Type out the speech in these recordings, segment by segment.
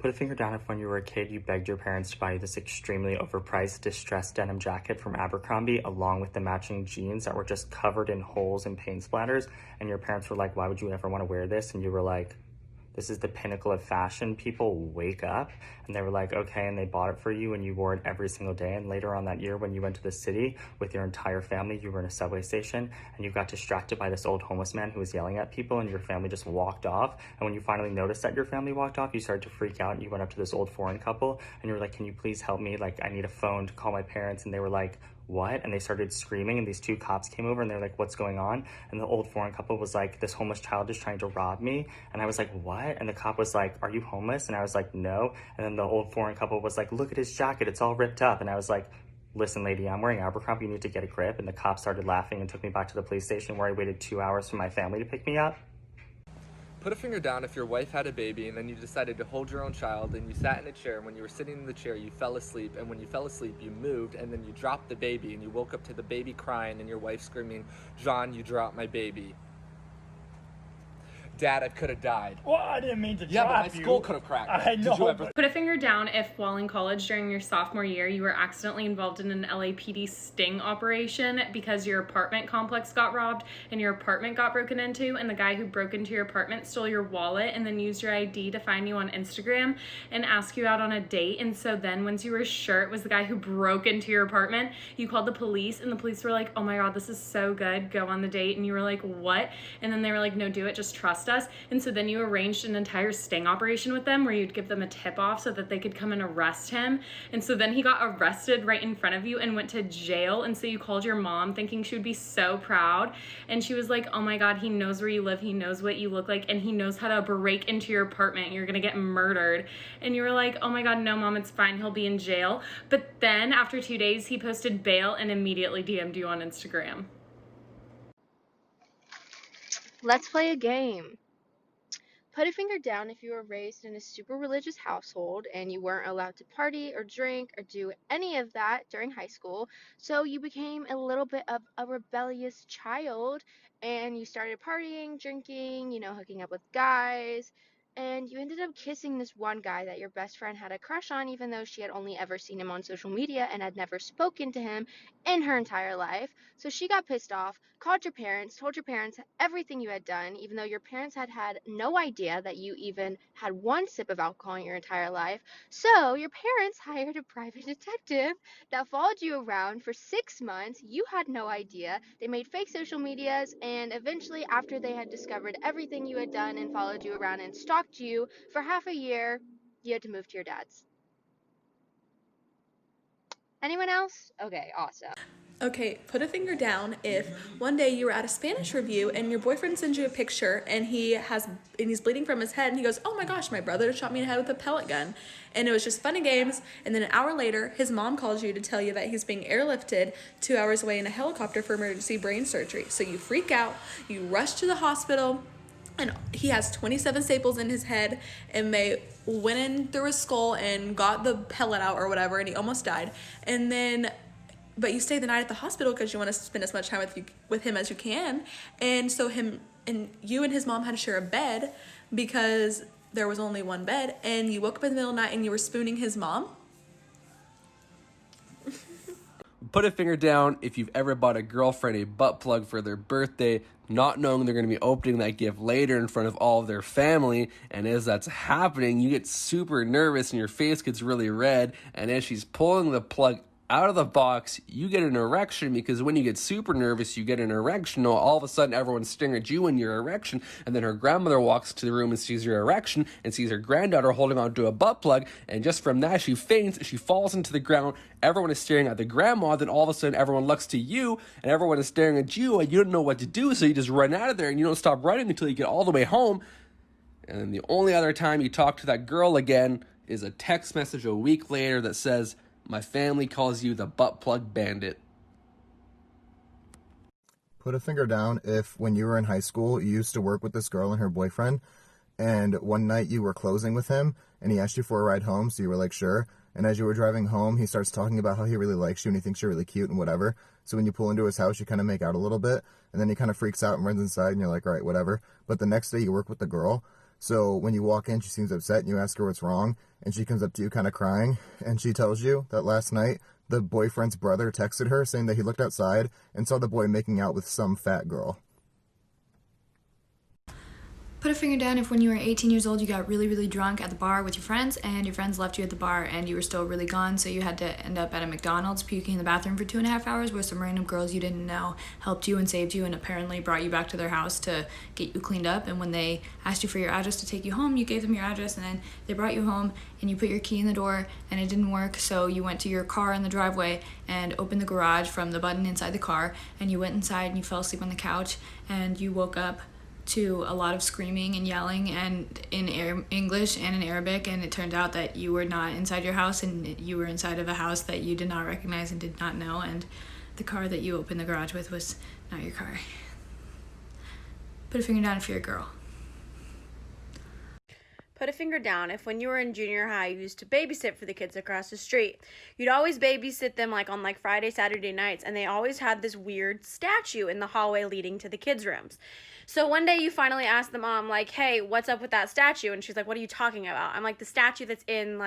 Put a finger down if when you were a kid you begged your parents to buy you this extremely overpriced distressed denim jacket from Abercrombie along with the matching jeans that were just covered in holes and paint splatters, and your parents were like, why would you ever want to wear this? And you were like, this is the pinnacle of fashion. People wake up. And they were like, okay, and they bought it for you and you wore it every single day. And later on that year when you went to the city with your entire family, you were in a subway station and you got distracted by this old homeless man who was yelling at people and your family just walked off. And when you finally noticed that your family walked off, you started to freak out and you went up to this old foreign couple and you were like, can you please help me? Like, I need a phone to call my parents. And they were like, what? And they started screaming and these two cops came over and they're like, what's going on? And the old foreign couple was like, this homeless child is trying to rob me. And I was like, what? And the cop was like, are you homeless? And I was like, no. And then the old foreign couple was like, look at his jacket, it's all ripped up. And I was like, listen lady, I'm wearing Abercrombie, you need to get a grip. And the cop started laughing and took me back to the police station where I waited 2 hours for my family to pick me up. Put a finger down if your wife had a baby and then you decided to hold your own child and you sat in a chair, and when you were sitting in the chair you fell asleep, and when you fell asleep you moved and then you dropped the baby and you woke up to the baby crying and your wife screaming, John, you dropped my baby. Dad, I could have died. Well, I didn't mean to Yeah, drop but my you. skull could have cracked. I know. Did you ever? Put a finger down if while in college during your sophomore year you were accidentally involved in an LAPD sting operation because your apartment complex got robbed and your apartment got broken into, and the guy who broke into your apartment stole your wallet and then used your ID to find you on Instagram and ask you out on a date. And so then once you were sure it was the guy who broke into your apartment, you called the police and the police were like, oh my god, this is so good, go on the date. And you were like, what? And then they were like, no, do it, just trust us. And so then you arranged an entire sting operation with them where you'd give them a tip off so that they could come and arrest him. And so then he got arrested right in front of you and went to jail. And so you called your mom thinking she would be so proud. And she was like, oh my god, he knows where you live, he knows what you look like, and he knows how to break into your apartment. You're gonna get murdered. And you were like, oh my god, no mom, it's fine, he'll be in jail. But then after 2 days he posted bail and immediately DM'd you on Instagram. Let's play a game. Put a finger down if you were raised in a super religious household and you weren't allowed to party or drink or do any of that during high school. So you became a little bit of a rebellious child and you started partying, drinking, hooking up with guys. And you ended up kissing this one guy that your best friend had a crush on, even though she had only ever seen him on social media and had never spoken to him in her entire life. So she got pissed off, called your parents, told your parents everything you had done, even though your parents had had no idea that you even had one sip of alcohol in your entire life. So your parents hired a private detective that followed you around for 6 months. You had no idea. They made fake social medias, and eventually, after they had discovered everything you had done and followed you around and stalked you for half a year, you had to move to your dad's. Anyone else? Okay, awesome. Okay, put a finger down if one day you were at a Spanish review and your boyfriend sends you a picture and he's bleeding from his head and he goes, oh my gosh, my brother shot me in the head with a pellet gun. And it was just fun and games. And then an hour later, his mom calls you to tell you that he's being airlifted 2 hours away in a helicopter for emergency brain surgery. So you freak out, you rush to the hospital, and he has 27 staples in his head, and they went in through his skull and got the pellet out or whatever, and he almost died. And then, but you stay the night at the hospital because you want to spend as much time with him as you can. And so you and his mom had to share a bed because there was only one bed, and you woke up in the middle of the night and you were spooning his mom. Put a finger down if you've ever bought a girlfriend a butt plug for their birthday, not knowing they're going to be opening that gift later in front of all of their family. And as that's happening, you get super nervous and your face gets really red. And as she's pulling the plug out of the box, you get an erection, because when you get super nervous, you get an erection. All of a sudden, everyone's staring at you and your erection, and then her grandmother walks into the room and sees your erection and sees her granddaughter holding onto a butt plug, and just from that, she faints, she falls into the ground. Everyone is staring at the grandma, then all of a sudden, everyone looks to you, and everyone is staring at you, and you don't know what to do, so you just run out of there, and you don't stop running until you get all the way home. And then the only other time you talk to that girl again is a text message a week later that says, my family calls you the butt plug bandit. Put a finger down if when you were in high school, you used to work with this girl and her boyfriend, and one night you were closing with him, and he asked you for a ride home, so you were like, sure. And as you were driving home, he starts talking about how he really likes you and he thinks you're really cute and whatever. So when you pull into his house, you kind of make out a little bit, and then he kind of freaks out and runs inside, and you're like, all right, whatever. But the next day you work with the girl, So when you walk in, she seems upset and you ask her what's wrong, and she comes up to you kind of crying, and she tells you that last night the boyfriend's brother texted her saying that he looked outside and saw the boy making out with some fat girl. Put a finger down if when you were 18 years old you got really, really drunk at the bar with your friends and your friends left you at the bar and you were still really gone, so you had to end up at a McDonald's puking in the bathroom for 2.5 hours where some random girls you didn't know helped you and saved you and apparently brought you back to their house to get you cleaned up, and when they asked you for your address to take you home, you gave them your address and then they brought you home and you put your key in the door and it didn't work, so you went to your car in the driveway and opened the garage from the button inside the car and you went inside and you fell asleep on the couch and you woke up to a lot of screaming and yelling and in English and in Arabic, and it turned out that you were not inside your house and you were inside of a house that you did not recognize and did not know, and the car that you opened the garage with was not your car. Put a finger down if you're a girl. Put a finger down if when you were in junior high you used to babysit for the kids across the street. You'd always babysit them on Friday, Saturday nights, and they always had this weird statue in the hallway leading to the kids' rooms. So one day you finally asked the mom, hey, what's up with that statue? And she's like, what are you talking about? I'm like, the statue that's in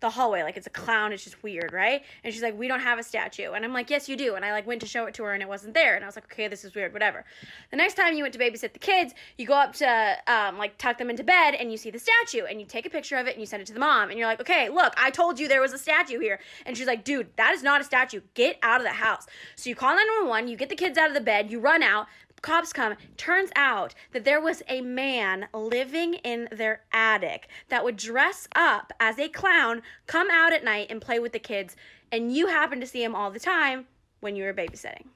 the hallway, it's a clown, it's just weird, right? And she's like, we don't have a statue. And I'm like, yes, you do. And I went to show it to her and it wasn't there. And I was like, okay, this is weird, whatever. The next time you went to babysit the kids, you go up to tuck them into bed and you see the statue and you take a picture of it and you send it to the mom. And you're like, okay, look, I told you there was a statue here. And she's like, dude, that is not a statue. Get out of the house. So you call 911, you get the kids out of the bed, you run out, cops come. Turns out that there was a man living in their attic that would dress up as a clown, come out at night and play with the kids, and you happen to see him all the time when you were babysitting.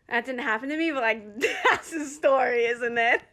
That didn't happen to me, but that's a story, isn't it?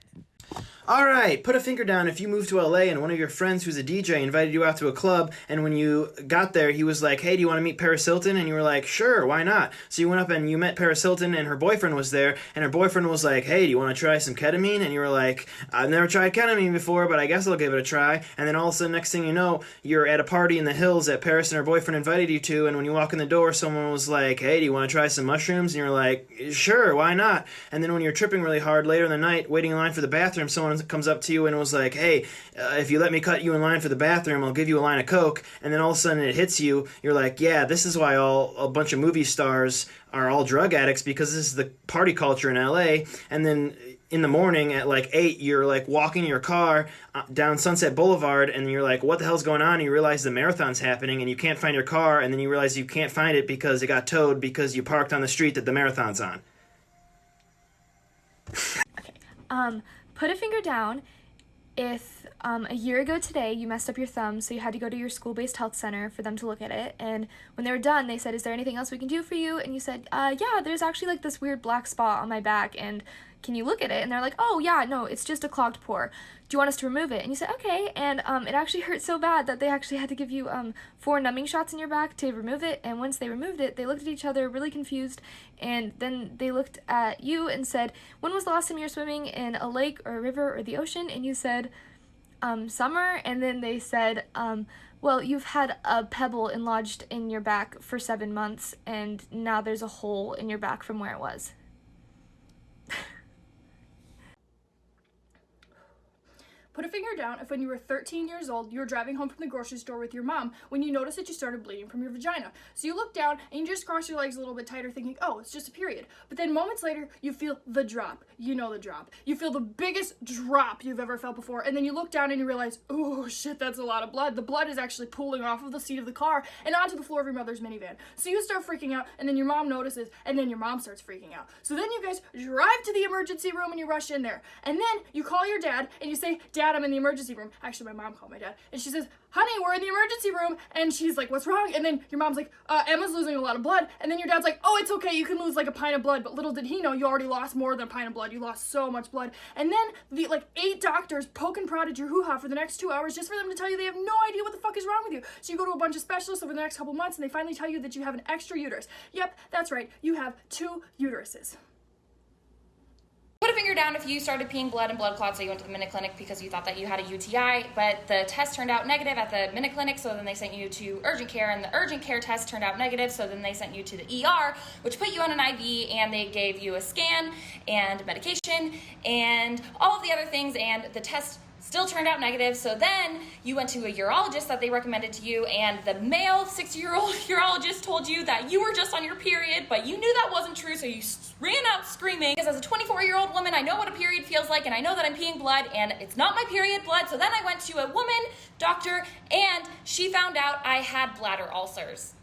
All right, put a finger down if you moved to LA and one of your friends who's a DJ invited you out to a club, and when you got there, he was like, hey, do you want to meet Paris Hilton? And you were like, sure, why not? So you went up and you met Paris Hilton, and her boyfriend was there, and her boyfriend was like, hey, do you want to try some ketamine? And you were like, I've never tried ketamine before, but I guess I'll give it a try. And then all of a sudden, next thing you know, you're at a party in the hills that Paris and her boyfriend invited you to, and when you walk in the door, someone was like, hey, do you want to try some mushrooms? And you're like, sure, why not? And then when you're tripping really hard later in the night, waiting in line for the bathroom, someone comes up to you and was like, hey, if you let me cut you in line for the bathroom, I'll give you a line of Coke. And then all of a sudden it hits you. You're like, yeah, this is why a bunch of movie stars are all drug addicts, because this is the party culture in LA. And then in the morning at 8, you're walking your car down Sunset Boulevard, and you're like, what the hell's going on? And you realize the marathon's happening and you can't find your car, and then you realize you can't find it because it got towed because you parked on the street that the marathon's on. Okay. Put a finger down if a year ago today you messed up your thumb, so you had to go to your school-based health center for them to look at it, and when they were done they said, is there anything else we can do for you? And you said, yeah, there's actually this weird black spot on my back, and can you look at it? And they're like, oh yeah, no, it's just a clogged pore. Do you want us to remove it? And you said, okay. And it actually hurt so bad that they actually had to give you 4 numbing shots in your back to remove it. And once they removed it, they looked at each other really confused, and then they looked at you and said, when was the last time you were swimming in a lake or a river or the ocean? And you said, summer. And then they said, well, you've had a pebble enlarged in your back for 7 months, and now there's a hole in your back from where it was. Put a finger down if when you were 13 years old, you were driving home from the grocery store with your mom when you noticed that you started bleeding from your vagina. So you look down and you just cross your legs a little bit tighter thinking, oh, it's just a period. But then moments later, you feel the drop. You know the drop. You feel the biggest drop you've ever felt before. And then you look down and you realize, oh shit, that's a lot of blood. The blood is actually pooling off of the seat of the car and onto the floor of your mother's minivan. So you start freaking out, and then your mom notices, and then your mom starts freaking out. So then you guys drive to the emergency room and you rush in there. And then you call your dad and you say, Dad, I'm in the emergency room. Actually, my mom called my dad, and she says, honey, we're in the emergency room. And she's like, what's wrong? And then your mom's like, Emma's losing a lot of blood. And then your dad's like, oh, it's okay, you can lose a pint of blood. But little did he know, you already lost more than a pint of blood. You lost so much blood. And then the 8 doctors poke and prod at your hoo-ha for the next 2 hours just for them to tell you they have no idea what the fuck is wrong with you. So you go to a bunch of specialists over the next couple months, and they finally tell you that you have an extra uterus. Yep, that's right, you have 2 uteruses. put a finger down if you started peeing blood and blood clots, so you went to the minute clinic because you thought that you had a UTI, but the test turned out negative at the minute clinic, so then they sent you to urgent care, and the urgent care test turned out negative, so then they sent you to the ER, which put you on an IV, and they gave you a scan and medication and all of the other things, and the test still turned out negative. So then you went to a urologist that they recommended to you, and the male 60-year-old urologist told you that you were just on your period, but you knew that wasn't true, so you ran out screaming, because as a 24-year-old woman, I know what a period feels like, and I know that I'm peeing blood, and it's not my period blood. So then I went to a woman doctor, and she found out I had bladder ulcers.